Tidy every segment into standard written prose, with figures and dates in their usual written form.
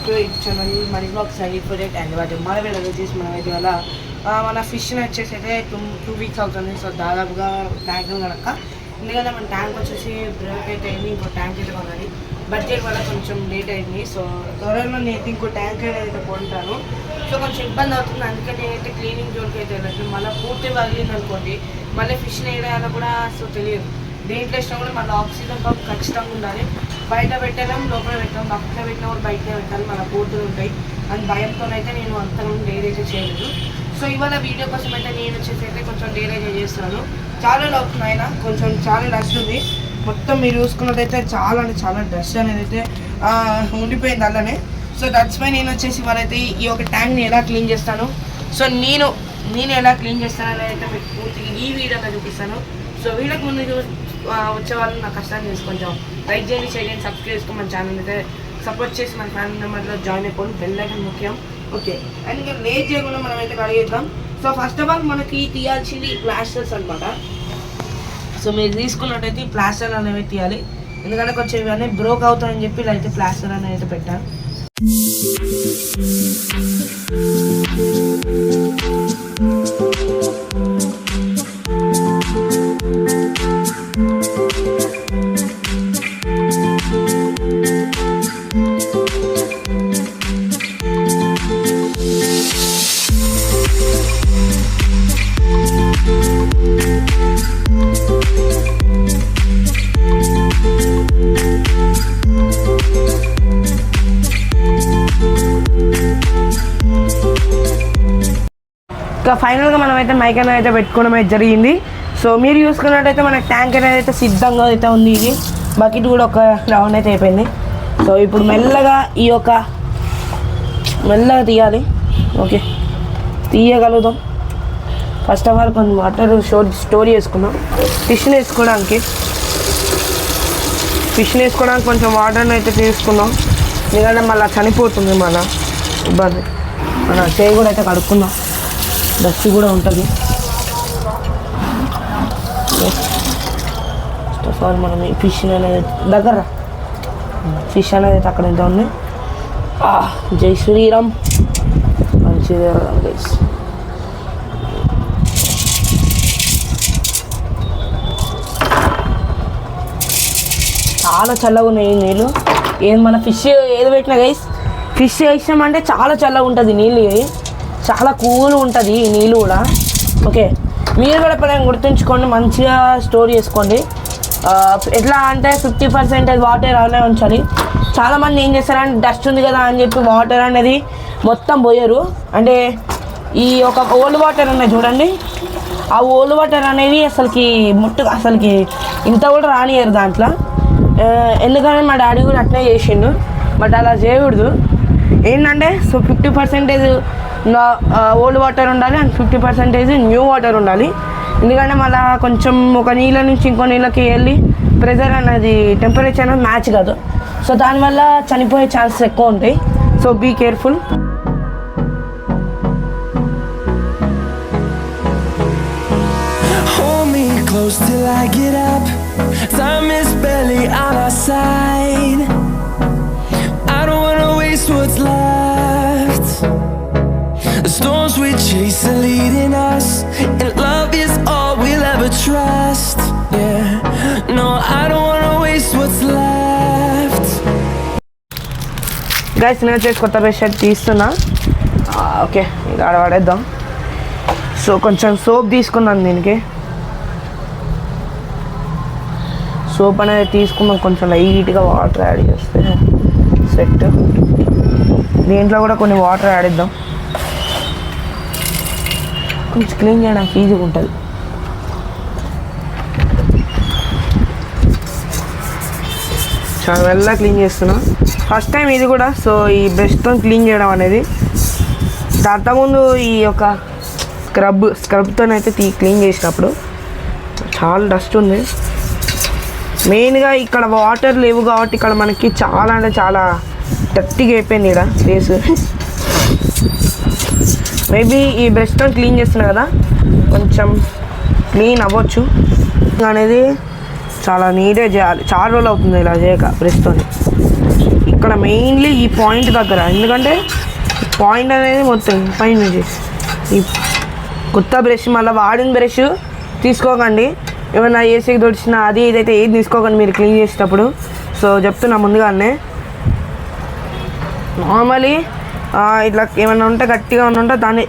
Back to YouTube channel money blogs ఫుడెట్ and వాటి మన వీడియో వచ్చేసి మనం అయితే వల్ల మన ఫిష్ని వచ్చేసి అయితే 2 వీక్స్ అవుతుంది. సో దాదాపుగా ట్యాంక్ కనుక ఎందుకంటే మన ట్యాంక్ వచ్చేసి బ్రేక్ అయితే అయింది, ఇంకో ట్యాంక్ అయితే కొనాలి. బడ్జెట్ వల్ల కొంచెం లేట్ అయింది. సో త్వరలో నేను ఇంకో ట్యాంక్ అయితే కొంటాను. సో కొంచెం ఇబ్బంది అవుతుంది, అందుకని నేనైతే క్లీనింగ్ జోన్కి అయితే వెళ్ళచ్చు. మళ్ళీ పూర్తి వదిలింది అనుకోండి, మళ్ళీ ఫిష్ని వేయాలో కూడా సో తెలియదు. దేంట్లో ఇష్టం కూడా మళ్ళీ ఆక్సిజన్ పంప్ ఖచ్చితంగా ఉండాలి. బయట పెట్టలేం, లోపల పెట్టాం, పక్కన పెట్టినా కూడా బయటనే పెట్టాలి, మన పూర్తులు ఉంటాయి. అండ్ భయంతోనైతే నేను అంతగా డైరీ అయితే చేయలేదు. సో ఇవాళ వీడియో కోసం అయితే నేను వచ్చేసి అయితే కొంచెం డైరీ అయితే చేస్తున్నాను. చాలా అవుతుంది అయినా కొంచెం చాలా డస్ట్ ఉంది. మొత్తం మీరు చూసుకున్నట్టయితే చాలా అంటే చాలా డస్ట్ అనేది అయితే ఉండిపోయింది అలానే. సో దట్స్ వై నేను వచ్చేసి వాళ్ళైతే ఈ ఒక ట్యాంక్ని ఎలా క్లీన్ చేస్తాను, సో నేను ఎలా క్లీన్ చేస్తాను అనేది అయితే మీకు పూర్తిగా ఈ వీడియోలో చూపిస్తాను. సో వీడియోకి ముందు వచ్చే వాళ్ళు నా కష్టాన్ని చేసి కొంచెం లైక్ చేయండి, షేర్ చేయండి, సబ్స్క్రైబ్ చేసుకుని మన ఛానల్ అయితే సపోర్ట్ చేసి మన ఫ్యామిలీ మెంబర్లో జాయిన్ అయిపోండి. బెల్ ఐకాన్ ముఖ్యం. ఓకే, అండ్ ఇంకా లేట్ చేయకుండా మనం అయితే కడిగేద్దాం. సో ఫస్ట్ ఆఫ్ ఆల్ మనకి తీయాల్సింది ప్లాస్టర్స్ అనమాట. సో మీరు తీసుకున్నట్టయితే ఈ ప్లాస్టర్ అనేవి తీయాలి, ఎందుకంటే కొంచెం ఇవన్నీ బ్రోక్ అవుతాయని చెప్పి ఇలా అయితే ప్లాస్టర్ అనేది అయితే పెట్టాను. ఇంకా ఫైనల్గా మనం అయితే మైక్ అనేది అయితే పెట్టుకోవడం అయితే జరిగింది. సో మీరు చూసుకున్నట్టయితే మన ట్యాంక్ అనేది అయితే సిద్ధంగా అయితే ఉంది. ఇది బకెట్ కూడా ఒక రౌండ్ అయితే అయిపోయింది. సో ఇప్పుడు మెల్లగా మెల్లగా తీయాలి. ఓకే, తీయగలుగుతాం. ఫస్ట్ ఆఫ్ ఆల్ కొంచెం వాటర్ స్టోర్ చేసుకున్నాం. ఫిష్ని వేసుకోవడానికి కొంచెం వాటర్ని అయితే తీసుకున్నాం, ఎందుకంటే మళ్ళీ చనిపోతుంది మన ఇబ్బంది. మన చేయి కూడా అయితే కడుక్కుందాం, డస్ట్ కూడా ఉంటుంది. ఫస్ట్ ఆఫ్ ఆల్ మనం ఈ ఫిష్ అనేది ఫిష్ అనేది అక్కడ ఎంత ఉంది. జై శ్రీరామ్, మంచిది గైస్. చాలా చల్లగా ఉన్నాయి ఈ నీళ్ళు. ఏది మన ఫిష్ ఏది పెట్టినా గైస్, ఫిష్ వేసామంటే చాలా చల్లగా ఉంటుంది నీళ్ళు, చాలా కూల్ ఉంటుంది ఈ నీళ్ళు కూడా. ఓకే, మీరు కూడా ఎప్పుడైనా గుర్తుంచుకోండి, మంచిగా స్టోర్ చేసుకోండి. ఎట్లా అంటే 50% వాటర్ అనే ఉంచాలి. చాలామంది ఏం చేస్తారంటే డస్ట్ ఉంది కదా అని చెప్పి వాటర్ అనేది మొత్తం పోయారు. అంటే ఈ ఒక ఓల్డ్ వాటర్ ఉన్నాయి చూడండి, ఆ ఓల్డ్ వాటర్ అనేవి అసలుకి ఇంత కూడా రానియరు దాంట్లో. ఎందుకంటే మా డాడీ కూడా అట్నే చేసిండు, బట్ అలా చేయకూడదు. ఏంటంటే సో 50% ఓల్డ్ వాటర్ ఉండాలి అండ్ 50% న్యూ వాటర్ ఉండాలి. ఎందుకంటే మళ్ళీ కొంచెం ఒక నీళ్ళ నుంచి ఇంకో నీళ్ళకి వెళ్ళి ప్రెజర్ అనేది టెంపరేచర్ అనేది మ్యాచ్ కాదు. సో దానివల్ల చనిపోయే ఛాన్సెస్ ఎక్కువ ఉంటాయి. So be careful. Close till I get up. Time is barely on our side. I don't wanna waste what's left. The storms we chase are leading us, and love is all we'll ever trust. Yeah, no, I don't wanna waste what's left. Guys నేను వచ్చేసి కొత్త bedsheet తీస్తున్నా. Okay, ఇది ఆడవాడేద్దాం. So కొంచెం soap తీసుకున్నాను దీనికి. Soap అనేది తీసుకున్నాం, కొంచెం లైట్గా వాటర్ యాడ్ చేస్తే సెట్. దీంట్లో కూడా కొన్ని వాటర్ యాడ్ ఇద్దాం, కొంచెం క్లీన్ చేయడానికి ఈజీగా ఉంటుంది. చాలా మెల్లగా క్లీన్ చేస్తున్నా, ఫస్ట్ టైం ఇది కూడా. సో ఈ బ్రష్తో క్లీన్ చేయడం అనేది, అంతకుముందు ఈ యొక్క స్క్రబ్తోనైతే క్లీన్ చేసినప్పుడు చాలా డస్ట్ ఉంది. మెయిన్గా ఇక్కడ వాటర్ లేవు కాబట్టి ఇక్కడ మనకి చాలా అంటే చాలా డర్టీగా అయిపోయింది ఇక్కడ ప్లేస్. మేబీ ఈ బ్రష్తో క్లీన్ చేస్తున్నా కదా, కొంచెం క్లీన్ అవ్వచ్చు అనేది. చాలా నీట్గా చేయాలి, చాలా రోజులు అవుతుంది ఇలా చేయక బ్రష్తో. ఈ ఇక్కడ మెయిన్లీ ఈ పాయింట్ దగ్గర, ఎందుకంటే పాయింట్ అనేది మొత్తం పైన నుంచి ఈ కొత్త బ్రష్ మళ్ళీ వాడిన బ్రష్ తీసుకోకండి. ఏమైనా ఏసీకి దొరికినా అది ఇదైతే ఏది తీసుకోకండి మీరు క్లీన్ చేసేటప్పుడు. సో చెప్తున్నా ముందుగానే. నార్మలీ ఇట్లా ఏమైనా ఉంటే గట్టిగా ఉంటే దాన్ని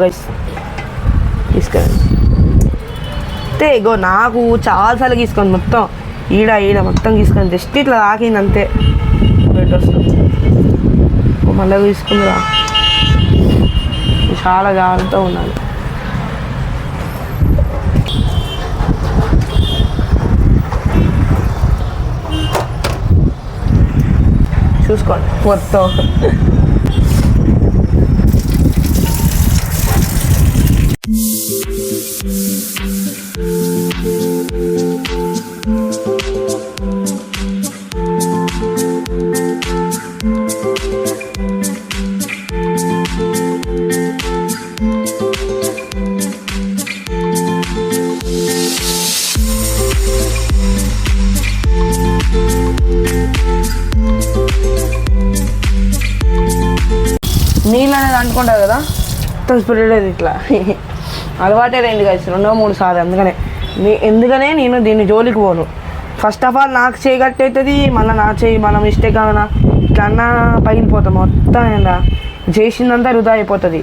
గైస్ తీసుకెళ్ళండి. అంతే ఇగో నాకు చాలాసార్లు తీసుకొని మొత్తం ఈడ మొత్తం తీసుకొని జస్ట్ ఇట్లా తాకింది అంతే. బ్లడ్ వస్తుంది మళ్ళీ తీసుకుందిరా. చాలా జాగ్రత్తగా ఉండాలి. చూసుకోండి మొత్తం. నీళ్ళు అనేది అనుకుంటారు కదా, మొత్తం స్ప్రెడ్ అది ఇట్లా అలవాటే రండి కలిసి 2-3 సార్లు. ఎందుకనే నేను దీన్ని జోలికి పోను. ఫస్ట్ ఆఫ్ ఆల్ నాకు చేయగట్టి అవుతుంది, మళ్ళీ నా చేయి మన మిస్టేక్ అన్నా ఇట్లా అన్నా పగిలిపోతాం మొత్తం. చేసిందంతా వృధా అయిపోతుంది.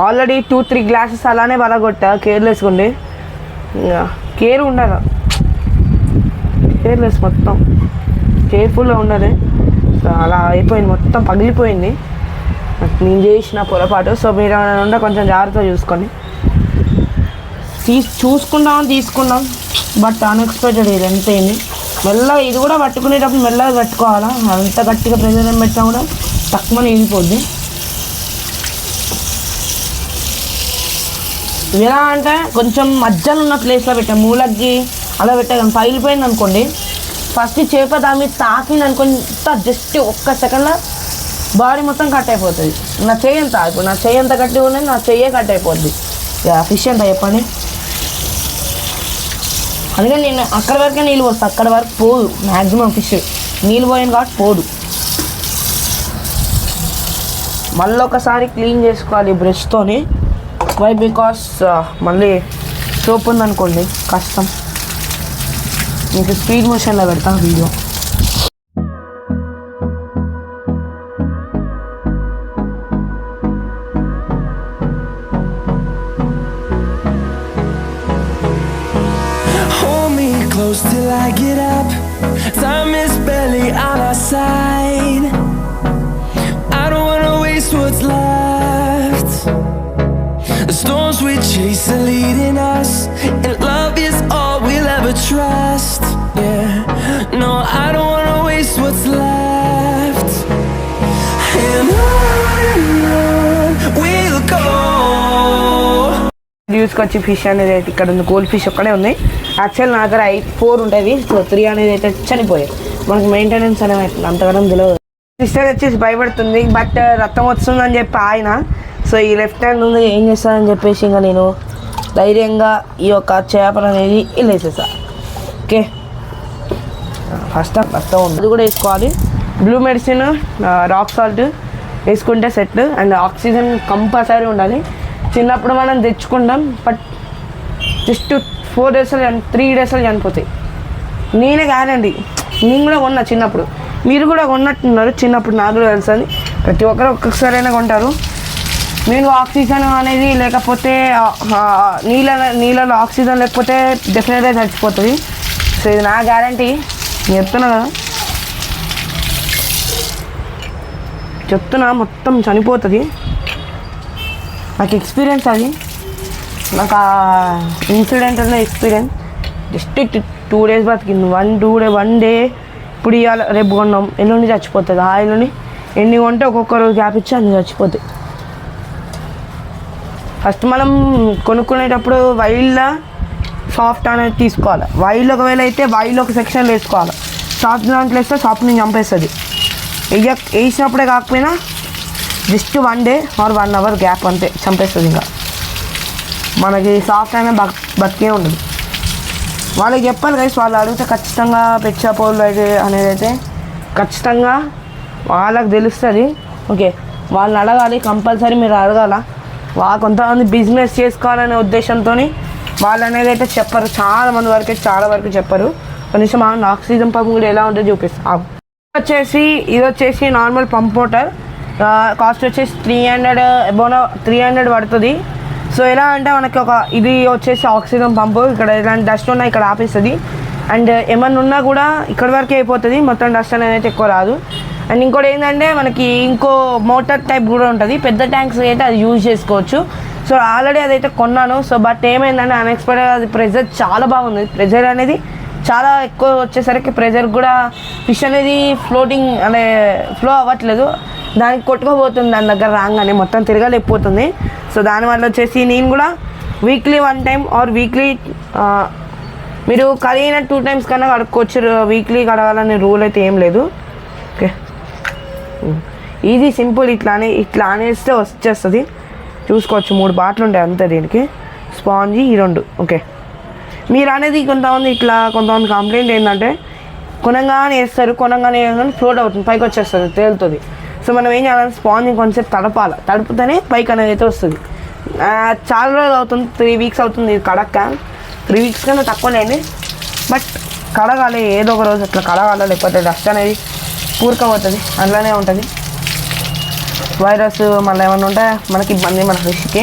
ఆల్రెడీ 2-3 గ్లాసెస్ అలానే వలగొట్టా కేర్లెస్గా ఉండి. కేర్ ఉండదు, కేర్లెస్ మొత్తం కేర్ఫుల్గా ఉండదు. సో అలా అయిపోయింది, మొత్తం పగిలిపోయింది. నేను చేసిన పొరపాటు. సో మీరు ఉంటే కొంచెం జాగ్రత్తగా చూసుకోండి. తీసుకున్నాం బట్ అన్ఎక్స్పెక్టెడ్ ఇది ఎంత అయింది. మెల్లగా ఇది కూడా పట్టుకునేటప్పుడు మెల్లగా పట్టుకోవాలా. అంత గట్టిగా ప్రెజర్ పెట్టినా కూడా తక్కువ ఇరిగిపోద్ది. ఎలా అంటే కొంచెం మధ్యలో ఉన్న ప్లేస్లో పెట్టాం, మూలకి అలా పెట్టాను. పగిలిపోయింది అనుకోండి, ఫస్ట్ చేప దాని మీద తాకింది అనుకోండి, జస్ట్ ఒక్క సెకండ్లో బాడీ మొత్తం కట్ అయిపోతుంది. నా చెయ్యి ఎంత ఇప్పుడు నా చెయ్యి ఎంత గట్టిగా ఉన్నది, నా చెయ్యే కట్ అయిపోద్ది. ఫిష్ ఎంత చెప్పండి. అందుకని నేను అక్కడి వరకే నీళ్ళు పోస్తాను, అక్కడ వరకు పోదు మ్యాక్సిమం ఫిష్. నీళ్ళు పోయాను కాబట్టి పోదు. మళ్ళీ ఒకసారి క్లీన్ చేసుకోవాలి బ్రష్తోని. వై బికాస్ మళ్ళీ సోప్ ఉందనుకోండి కష్టం. మీకు స్పీడ్ మోషన్లో పెడతాను video. Close till I get up. Time is barely on our side. I don't wanna waste what's left. The storms we chase are leading us, and love is all we'll ever trust. Yeah, no, I don't wanna waste what's left. And on we'll go. తీసుకొచ్చి fish అనేది అయితే ఇక్కడ ఉంది. Gold fish ఒక్కడే ఉంది. Actual నా దగ్గర 4 ఉంటుంది. సో 3 అనేది అయితే చనిపోయాయి. మనకి మెయింటెనెన్స్ అనేది అంతగానం తెలియదు. సిస్టర్ వచ్చేసి భయపడుతుంది, బట్ రక్తం వస్తుందని చెప్పి ఆయన. సో ఈ లెఫ్ట్ హ్యాండ్ ఉంది, ఏం చేస్తానని చెప్పేసి ఇంకా నేను ధైర్యంగా ఈ యొక్క చేపలు అనేది వేసేసా. ఓకే, ఫస్ట్ ఉంది అది కూడా వేసుకోవాలి. బ్లూ మెడిసిన్, రాక్ సాల్ట్ వేసుకుంటే సెట్. అండ్ ఆక్సిజన్ కంపల్సరీ ఉండాలి. చిన్నప్పుడు మనం తెచ్చుకుంటాం, బట్ జస్ట్ 4 days 3 days చనిపోతాయి. నేనే కానండి, నేను కూడా కొన్నా చిన్నప్పుడు. మీరు కూడా కొన్నట్టున్నారు చిన్నప్పుడు, నాకు కూడా తెలుసు. అని ప్రతి ఒక్కరు ఒక్కొక్కసారైనా కొంటారు. నేను ఆక్సిజన్ అనేది లేకపోతే నీళ్ళలో ఆక్సిజన్ లేకపోతే డెఫినెట్గా చచ్చిపోతుంది. సో ఇది నా గ్యారంటీ. చెప్తున్నా కదా, మొత్తం చనిపోతుంది. నాకు ఎక్స్పీరియన్స్ అది. నాకు ఆ ఇన్సిడెంట్ ఉన్న ఎక్స్పీరియన్స్. జస్ట్ 2 days బతికింది. 1 డే ఇప్పుడు ఇవాళ రేపు కొన్నాం, ఎల్లుండి చచ్చిపోతుంది. ఆ ఎల్లుండి ఎన్ని కొంటే ఒక్కొక్క రోజు గ్యాప్ ఇచ్చి అన్ని చచ్చిపోతాయి. ఫస్ట్ మనం కొనుక్కునేటప్పుడు వైల్డ్లో సాఫ్ట్ అనేది తీసుకోవాలి. వైల్డ్ ఒకవేళ అయితే వైల్డ్ ఒక సెక్షన్లో వేసుకోవాలి. సాఫ్ట్ దాంట్లో వేస్తే సాఫ్ట్ని చంపేస్తుంది. వేసినప్పుడే కాకపోయినా just 1 day or 1 hour gap అంతే, చంపేస్తుంది. ఇంకా మనకి సాఫ్ట్ అయినా బతికే ఉండదు. వాళ్ళకి చెప్పాలి గైస్, వాళ్ళు అడిగితే ఖచ్చితంగా పెట్ షాప్ వాళ్ళు అయితే అనేది అయితే ఖచ్చితంగా వాళ్ళకి తెలుస్తుంది. ఓకే, వాళ్ళని అడగాలి, కంపల్సరీ మీరు అడగాల. కొంతమంది బిజినెస్ చేసుకోవాలనే ఉద్దేశంతో వాళ్ళు అనేది అయితే చెప్పరు, చాలా వరకు చెప్పరు. కనీసం ఆక్సిజన్ పంప్ కూడా ఎలా ఉంటుందో చూపిస్తాను. ఇది వచ్చేసి నార్మల్ పంప్ మోటార్. కాస్ట్ వచ్చేసి 300 పడుతుంది. సో ఎలా అంటే మనకి ఇది వచ్చేసి ఆక్సిజన్ పంపు. ఇక్కడ ఎలాంటి డస్ట్ ఉన్నా ఇక్కడ ఆపేస్తుంది. అండ్ ఏమన్నా ఉన్నా కూడా ఇక్కడి వరకే అయిపోతుంది, మొత్తం డస్ట్ అనేది అయితే ఎక్కువ రాదు. అండ్ ఇంకోటి ఏంటంటే మనకి ఇంకో మోటార్ టైప్ కూడా ఉంటుంది, పెద్ద ట్యాంక్స్ అయితే అది యూజ్ చేసుకోవచ్చు. సో ఆల్రెడీ అదైతే కొన్నాను. సో బట్ ఏమైందంటే అన్ఎక్స్పెక్టెడ్ అది ప్రెజర్ చాలా బాగుంది. ప్రెజర్ అనేది చాలా ఎక్కువ వచ్చేసరికి ప్రెజర్ కూడా ఫిష్ అనేది ఫ్లో అవ్వట్లేదు, దానికి కొట్టుకోబోతుంది. దాని దగ్గర రాగానే మొత్తం తిరగలేకపోతుంది. సో దానివల్ల వచ్చేసి నేను కూడా వీక్లీ 1 టైం ఆర్ వీక్లీ మీరు కడిగిన 2 టైమ్స్ కన్నా కడుక్కోవచ్చు. వీక్లీ కడగాలనే రూల్ అయితే ఏం లేదు. ఓకే, ఇది సింపుల్. ఇట్లా అనేస్తే వచ్చేస్తుంది. చూసుకోవచ్చు 3 బాట్లు ఉంటాయి అంతే దీనికి. స్పాంజీ ఈ 2. ఓకే, మీరు అనేది కొంతమంది కంప్లైంట్ ఏంటంటే కొనంగానే వేస్తారు, కొనంగానే ఫ్లోట్ అవుతుంది, పైకి వచ్చేస్తుంది, తేలుతుంది. సో మనం ఏం చేయాలంటే స్పాంజ్ కొంచెం తడుపుతేనే పైకి అనేది అయితే వస్తుంది. చాలా రోజులు అవుతుంది, 3 వీక్స్ అవుతుంది ఇది కడక్క. 3 వీక్స్ కన్నా తక్కువలేండి, బట్ కడగాలి. ఏదో ఒక రోజు అట్లా కడగాలి, లేకపోతే డస్ట్ అనేది పూరకపోతుంది, అందులోనే ఉంటుంది. వైరస్ మళ్ళీ ఏమైనా ఉంటే మనకి ఇబ్బంది మన ఫిష్కి.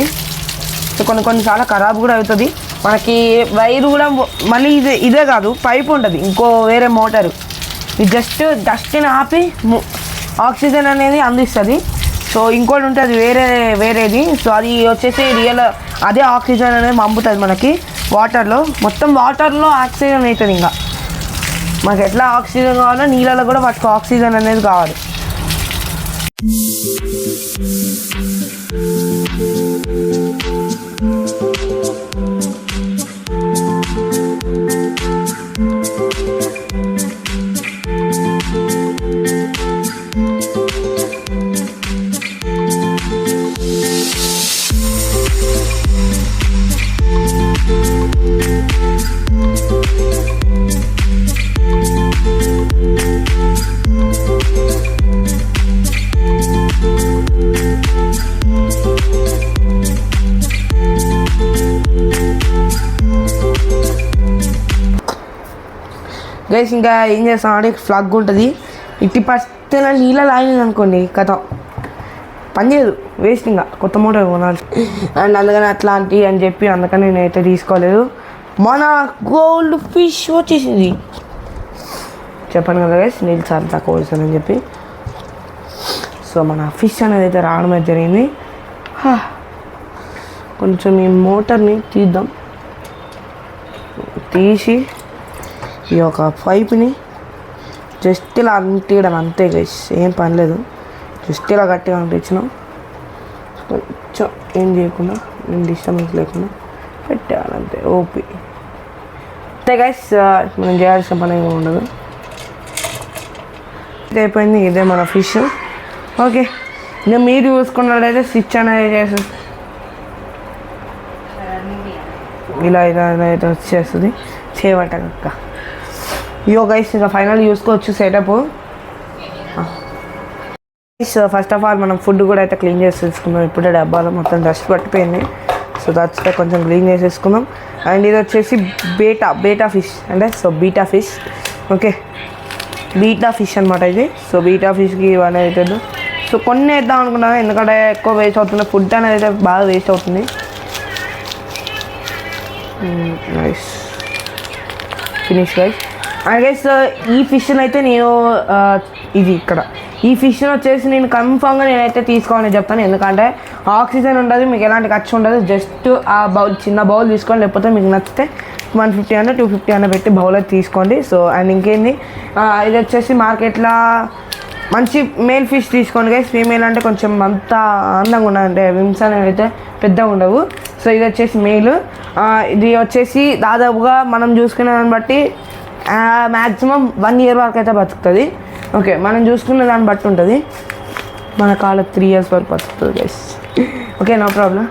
సో కొన్నిసార్లు ఖరాబ్ కూడా అవుతుంది. మనకి వైరు కూడా మళ్ళీ ఇదే కాదు, పైప్ ఉంటుంది ఇంకో వేరే మోటారు. ఇది జస్ట్ డస్ట్ని ఆపి ఆక్సిజన్ అనేది అందిస్తుంది. సో ఇంకోటి ఉంటుంది వేరేది. సో అది వచ్చేసి అదే ఆక్సిజన్ అనేది పంపుతుంది మనకి వాటర్లో. మొత్తం వాటర్లో ఆక్సిజన్ అవుతుంది. ఇంకా మనకి ఎట్లా ఆక్సిజన్ కావాలో నీళ్ళలో కూడా వాటికి ఆక్సిజన్ అనేది కావాలి. గైస్ ఇంకా ఏం చేస్తామంటే ఫ్లగ్ ఉంటుంది, ఇట్టి పట్టిన నీళ్ళ లాగినది అనుకోండి కథ పనిచేయదు, వేస్ట్. ఇంకా కొత్త మోటార్ కొనాలి. అండ్ అందుకని అట్లాంటి అని చెప్పి అందుకని నేనైతే తీసుకోలేదు. మన గోల్డ్ ఫిష్ వచ్చేసింది. చెప్పాను కదా గైస్, నీళ్ళు చాలా తక్కువ వస్తుందని చెప్పి. సో మన ఫిష్ అనేది అయితే రావడం అయితే జరిగింది. కొంచెం ఈ మోటార్ని తీసి ఈ యొక్క పైప్ని జస్ట్ ఇలా అంటించడం అంతే గైస్, ఏం పని లేదు. జస్ట్ ఇలా గట్టిగా అంటించినాం, కొంచెం ఏం చేయకుండా, నేను డిస్టర్బెన్స్ లేకుండా పెట్టాలంతే. ఓపి అంతే గైస్, మనం చేయాల్సిన పని ఏమి ఉండదు. ఇది అయిపోయింది, ఇదే మన ఫిష్. ఓకే, ఇంకా మీరు చూసుకున్నట్లయితే స్విచ్ అనేది చేస్తుంది, ఇలా అయితే వచ్చేస్తుంది. చేయబట్టక ఇయో గైస్, ఇంకా ఫైనల్ చూసుకోవచ్చు సెటప్. ఫస్ట్ ఆఫ్ ఆల్ మనం ఫుడ్ కూడా అయితే క్లీన్ చేసి తీసుకున్నాం. ఇప్పుడే డబ్బాలో మొత్తం డస్ట్ పట్టిపోయింది. సో దట్స్ కొంచెం క్లీన్ చేసేసుకున్నాం. అండ్ ఇది వచ్చేసి బీటా ఫిష్ అంటే beta fish. Okay, beta fish అనమాట ఇది. సో బీటా ఫిష్కి ఇవన్నీ అవుతుంది. సో కొన్ని వేద్దాం అనుకున్నాను, ఎందుకంటే ఎక్కువ వేస్ట్ అవుతుంది, ఫుడ్ అనేది అయితే బాగా వేస్ట్ అవుతుంది. Nice, finish guys. And guys ఈ ఫిష్ని అయితే నేను ఈ ఫిష్ని వచ్చేసి నేను కన్ఫామ్గా నేనైతే తీసుకోవాలని చెప్తాను. ఎందుకంటే ఆక్సిజన్ ఉండదు, మీకు ఎలాంటి ఖర్చు ఉండదు. జస్ట్ ఆ చిన్న బౌల్ తీసుకోండి, లేకపోతే మీకు నచ్చితే 150 అన్న 250 అన్న పెట్టి బౌల్ అయితే తీసుకోండి. సో అండ్ ఇంకేంది, ఇది వచ్చేసి మార్కెట్లో మంచి మేల్ ఫిష్ తీసుకోండి గైస్. ఫీమేల్ అంటే కొంచెం అంత అందంగా ఉండదు, అంటే విమ్స్ అనేవి అయితే పెద్దగా ఉండవు. సో ఇది వచ్చేసి మేల్. ఇది వచ్చేసి దాదాపుగా మనం చూసుకునే దాన్ని బట్టి మ్యాక్సిమం 1 year వరకు అయితే బతుకుతుంది. ఓకే, మనం చూసుకునే దాన్ని బట్టి ఉంటుంది. మన కాళ్ళ 3 years వరకు బతుకుతుంది గైస్. Okay, no problem.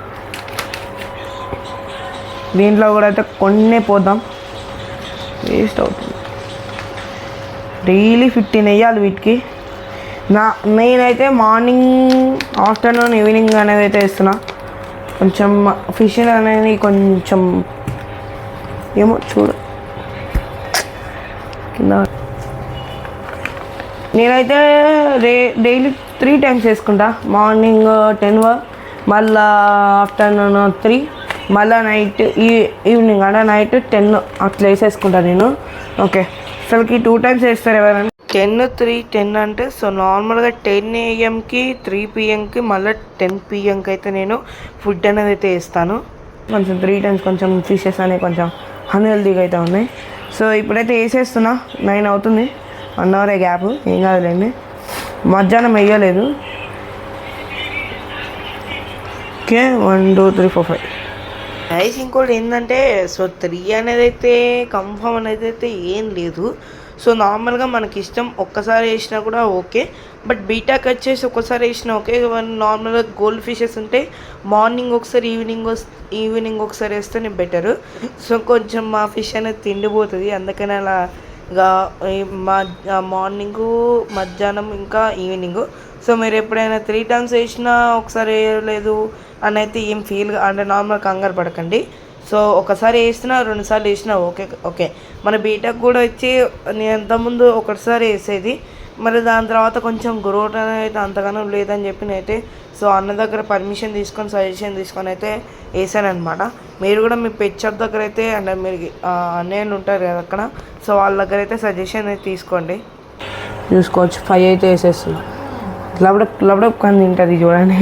దీంట్లో కూడా అయితే కొన్ని పోద్దాం, వేస్ట్ అవుతుంది. డైలీ 15 వేయాలి వీటికి. నేనైతే మార్నింగ్, ఆఫ్టర్నూన్, ఈవినింగ్ అనేది అయితే ఇస్తున్నా. కొంచెం ఫిష్ అనేది కొంచెం ఏమో చూడు కింద. నేనైతే డైలీ 3 times వేసుకుంటా. మార్నింగ్ 10, మళ్ళా ఆఫ్టర్నూన్ 3, మళ్ళీ నైట్ ఈవినింగ్ అంటే నైట్ 10 అట్లా వేసేసుకుంటా నేను. ఓకే, అసలుకి 2 times వేస్తారు ఎవరైనా. 10, 3, 10 అంటే సో నార్మల్గా 10 AM-కి 3 PM-కి మళ్ళీ 10 PM-కి అయితే నేను ఫుడ్ అనేది అయితే వేస్తాను. కొంచెం 3 times కొంచెం ఫిషెస్ అనేవి కొంచెం అన్హెల్దీగా అయితే ఉన్నాయి. సో ఇప్పుడైతే వేసేస్తున్నా. 9 అవుతుంది, 1 hour గ్యాప్, ఏం కాదులేండి. మధ్యాహ్నం వేయలేదు. Okay, 1, 2, 3, 4, 5 guys. ఇంకోటి ఏంటంటే సో 3 అనేది అయితే కన్ఫర్మ్ అనేది అయితే ఏం లేదు. సో నార్మల్గా మనకి ఇష్టం, ఒక్కసారి వేసినా కూడా ఓకే. బట్ బీటాకి వచ్చేసి ఒక్కసారి వేసినా ఓకే. నార్మల్గా గోల్డ్ ఫిషెస్ ఉంటే మార్నింగ్ ఒకసారి, ఈవినింగ్ ఒకసారి వేస్తేనే బెటరు. సో కొంచెం మా ఫిష్ అనేది తిండిపోతుంది, అందుకని అలాగా మార్నింగు, మధ్యాహ్నం, ఇంకా ఈవినింగ్. సో మీరు ఎప్పుడైనా 3 times వేసినా ఒకసారి వేయలేదు అని అయితే ఏం అంటే నార్మల్ కంగారు పడకండి. సో ఒకసారి వేసినా 2 సార్లు వేసినా ఓకే. మన బీటకు కూడా వచ్చి నేను ఇంతకుముందు ఒకసారి వేసేది, మరి దాని తర్వాత కొంచెం గ్రోత్ అనేది అంతగానో లేదని చెప్పి నేనైతే సో అన్న దగ్గర పర్మిషన్ తీసుకొని, సజెషన్ తీసుకొని అయితే వేసాను అనమాట. మీరు కూడా మీ పెట్ షాప్ దగ్గర అయితే అంటే మీరు అన్నయ్యలు ఉంటారు కదా అక్కడ, సో వాళ్ళ దగ్గర అయితే సజెషన్ అయితే తీసుకోండి. చూసుకోవచ్చు 5 అయితే వేసేస్తున్నా. లబడప్ కానీ తింటుంది చూడండి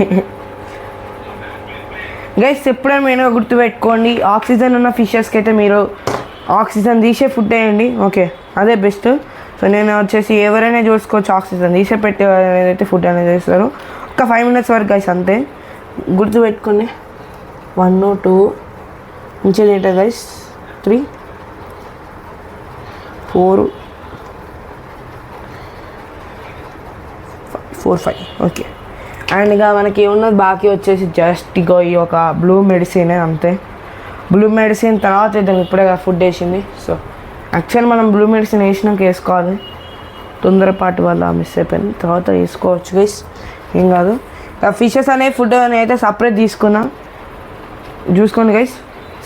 గైస్. ఎప్పుడైనా మెయిన్గా గుర్తుపెట్టుకోండి, ఆక్సిజన్ ఉన్న ఫిషెస్కి అయితే మీరు ఆక్సిజన్ తీసే ఫుడ్ వేయండి. ఓకే, అదే బెస్ట్. సో నేను వచ్చేసి ఎవరైనా చూసుకోవచ్చు, ఆక్సిజన్ తీసే పెట్టే ఏదైతే ఫుడ్ అనేది వేస్తారు. ఒక 5 minutes వరకు గైస్, అంతే. గుర్తుపెట్టుకోండి. 1, 2 మంచిగా తింటుంది గైస్. 3, 4, 5 ఓకే. అండ్ ఇక మనకి ఏమున్నది బాకీ వచ్చేసి జస్ట్ ఇగో ఈ ఒక బ్లూ మెడిసిన్, అంతే. బ్లూ మెడిసిన్ తర్వాత ఇద్దాం, ఇప్పుడే ఫుడ్ వేసింది. సో యాక్చువల్ మనం బ్లూ మెడిసిన్ వేసినాక వేసుకోవాలి, తొందరపాటు వల్ల మిస్ అయిపోయింది. తర్వాత వేసుకోవచ్చు గైస్, ఏం కాదు. ఫిషెస్ అనే ఫుడ్ అని అయితే సపరేట్ తీసుకున్నా, చూసుకోండి గైస్.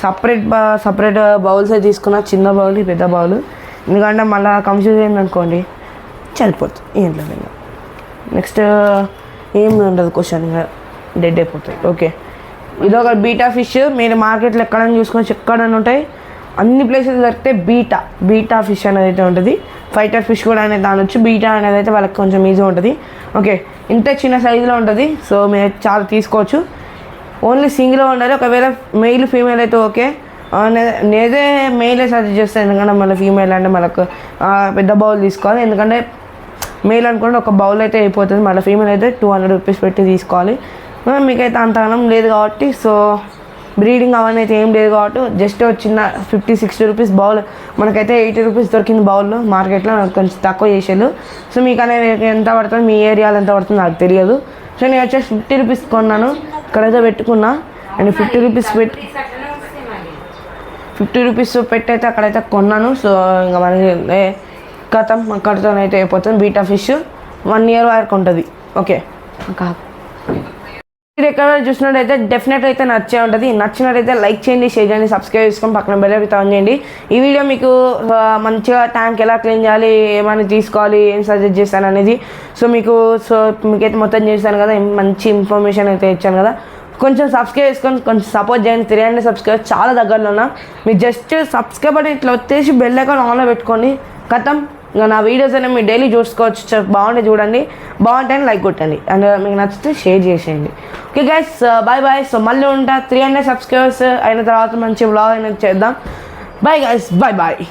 సపరేట్ బౌల్స్ అయితే తీసుకున్నా, చిన్న బౌల్, పెద్ద బౌల్. ఎందుకంటే మళ్ళీ కన్ఫ్యూజ్ అయింది అనుకోండి, సరిపోతుంది ఏంట్లో. నెక్స్ట్ ఏమి ఉండదు, క్వశ్చన్ డెడ్ అయిపోతుంది. ఓకే, ఇదొక బీటా ఫిష్. మీరు మార్కెట్లో ఎక్కడైనా చూసుకొని ఎక్కడైనా ఉంటాయి, అన్ని ప్లేసెస్ దొరికితే బీటా ఫిష్ అనేది అయితే ఉంటుంది. ఫైటర్ ఫిష్ కూడా అనేది అనొచ్చు. బీటా అనేది అయితే వాళ్ళకి కొంచెం ఈజీ ఉంటుంది. ఓకే, ఇంత చిన్న సైజులో ఉంటుంది. సో మీరు చాలా తీసుకోవచ్చు. ఓన్లీ సింగిల్ ఉండాలి. ఒకవేళ మెయిల్ ఫీమేల్ అయితే ఓకే. నేనే మెయిలే సజెస్ట్ చేస్తాను, ఎందుకంటే మళ్ళీ ఫీమేల్ అంటే మనకు పెద్ద బౌల్ తీసుకోవాలి. ఎందుకంటే మెయిల్ అనుకుంటే ఒక బౌల్ అయితే అయిపోతుంది, మళ్ళీ ఫీమేల్ అయితే 200 rupees పెట్టి తీసుకోవాలి. మీకైతే అంతగానం లేదు కాబట్టి, సో బ్రీడింగ్ అవన్నీ అయితే ఏం లేదు కాబట్టి జస్ట్ చిన్న 50-60 rupees బౌల్, మనకైతే 80 rupees దొరికింది బౌల్లో మార్కెట్లో, కొంచెం తక్కువ చేసేది. సో మీకు అనేది ఎంత పడుతుంది, మీ ఏరియాలో ఎంత పడుతుంది నాకు తెలియదు. సో నేను వచ్చేసి 50 rupees కొన్నాను, ఇక్కడైతే పెట్టుకున్నా. అండ్ 50 rupees పెట్టి 50 rupees పెట్టి అయితే అక్కడైతే కొన్నాను. సో ఇంకా మనకి కథం అక్కడితో అయితే అయిపోతుంది. బీటా ఫిష్ 1 year వరకు ఉంటుంది. ఓకే, మీరు ఎక్కడ చూసినట్టయితే డెఫినెట్ అయితే నచ్చే ఉంటుంది. నచ్చినట్టయితే లైక్ చేయండి, షేర్ చేయండి, సబ్స్క్రైబ్ చేసుకొని పక్కన బెల్ ఐకాన్ ఆన్ చేయండి. ఈ వీడియో మీకు మంచిగా ట్యాంక్ ఎలా క్లీన్ చేయాలి, ఏమైనా తీసుకోవాలి, ఏం సజెస్ట్ చేస్తాను అనేది మీకైతే మొత్తం చేస్తాను కదా, మంచి ఇన్ఫర్మేషన్ అయితే ఇచ్చాను కదా. కొంచెం సబ్స్క్రైబ్ చేసుకొని కొంచెం సపోర్ట్ చేయండి. 300 subscribers చాలా దగ్గరలో ఉన్నా. మీరు జస్ట్ సబ్స్క్రైబ్ అని ఇట్లా వచ్చేసి బెల్ ఐకాన్ ఆన్లో పెట్టుకోండి, కథం. ఇంకా నా వీడియోస్ అనేవి మీరు డైలీ చూసుకోవచ్చు. బాగుంటే చూడండి, బాగుంటే లైక్ కొట్టండి, అండ్ మీకు నచ్చితే షేర్ చేసేయండి. Okay guys, bye. సో మళ్ళీ ఉంటా. 300 subscribers అయిన తర్వాత మంచి వ్లాగ్ అనేది చేద్దాం. Bye guys, bye.